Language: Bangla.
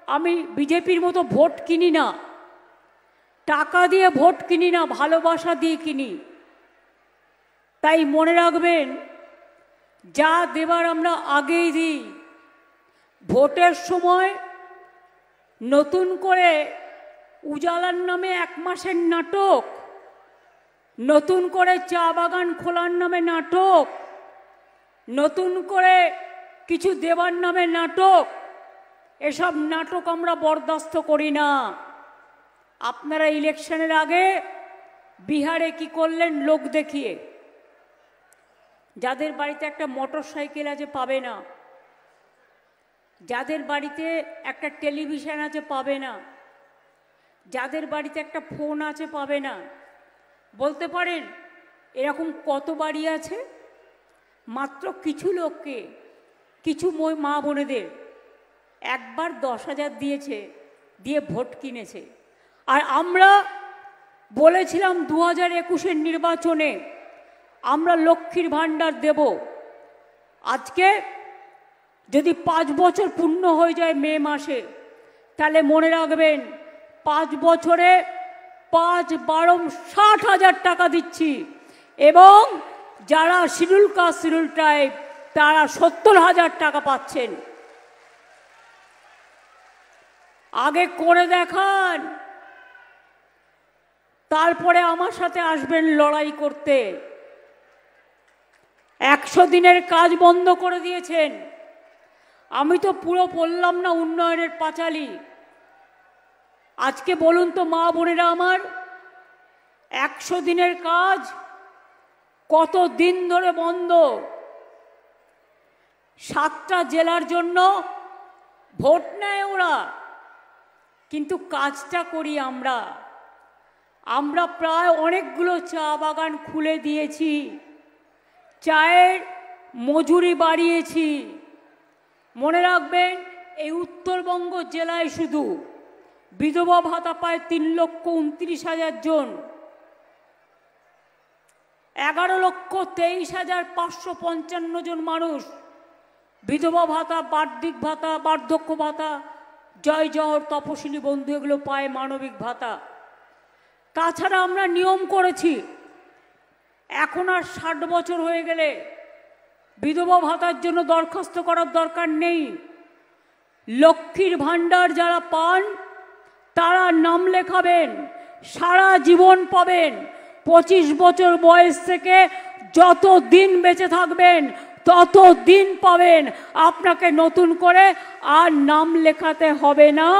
আমি বিজেপির মতো ভোট কিনি না, টাকা দিয়ে ভোট কিনি না, ভালোবাসা দিয়ে কিনি। তাই মনে রাখবেন, যা দেবার আমরা আগেই দিই। ভোটের সময় নতুন করে উজালার নামে 1 মাসের নাটক, নতুন করে চা বাগান খোলার নামে নাটক, নতুন করে কিছু দেবার নামে নাটক, এসব নাটক আমরা বরদাস্ত করি না। আপনারা ইলেকশনের আগে বিহারে কি করলেন লোক দেখিয়ে? যাদের বাড়িতে একটা মোটর সাইকেল আছে পাবে না, যাদের বাড়িতে একটা টেলিভিশন আছে পাবে না, যাদের বাড়িতে একটা ফোন আছে পাবে না। বলতে পারেন এরকম কত বাড়ি আছে? মাত্র কিছু লোককে, কিছু মা বোনেদের একবার 10,000 দিয়েছে, দিয়ে ভোট কিনেছে। আর আমরা বলেছিলাম 2021-এর নির্বাচনে আমরা লক্ষ্মীর ভাণ্ডার দেব। আজকে যদি 5 বছর পূর্ণ হয়ে যায় মে মাসে, তাহলে মনে রাখবেন 5 বছরে 5 12 60,000 টাকা দিচ্ছি। এবং যারা শিডিউল কাস্ট শিডিউল ট্রাইব তারা 70,000 টাকা পাচ্ছেন। আগে করে দেখান, তারপরে আমার সাথে আসবেন লড়াই করতে। 100 দিনের কাজ বন্ধ করে দিয়েছেন। আমি তো পুরো বললাম না উন্নয়নের পাঁচালী। আজকে বলুন তো মা বোনেরা আমার, 100 দিনের কাজ কত দিন ধরে বন্ধ? 7টা জেলার জন্য ভোট নেয় ওরা, কিন্তু কাজটা করি আমরা। আমরা প্রায় অনেকগুলো চা বাগান খুলে দিয়েছি, চায়ের মজুরি বাড়িয়েছি। মনে রাখবেন, এই উত্তরবঙ্গ জেলায় শুধু বিধবা ভাতা পায় 3,29,000 জন, 11,23,555 জন মানুষ বিধবা ভাতা, বার্ষিক ভাতা, বার্ধক্য ভাতা, জয় জহর, তপশিলি বন্ধু এগুলো পায়, মানবিক ভাতা। তাছাড়া আমরা নিয়ম করেছি, এখন আর 60 বছর হয়ে গেলে বিধবা ভাতার জন্য দরখাস্ত করার দরকার নেই। লক্ষ্মীর ভাণ্ডার যারা পান তারা নাম লেখাবেন, সারা জীবন পাবেন। 25 বছর বয়স থেকে যত দিন বেঁচে থাকবেন তত দিন পাবেন। আপনাকে নতুন করে আর নাম লেখাতে হবে না।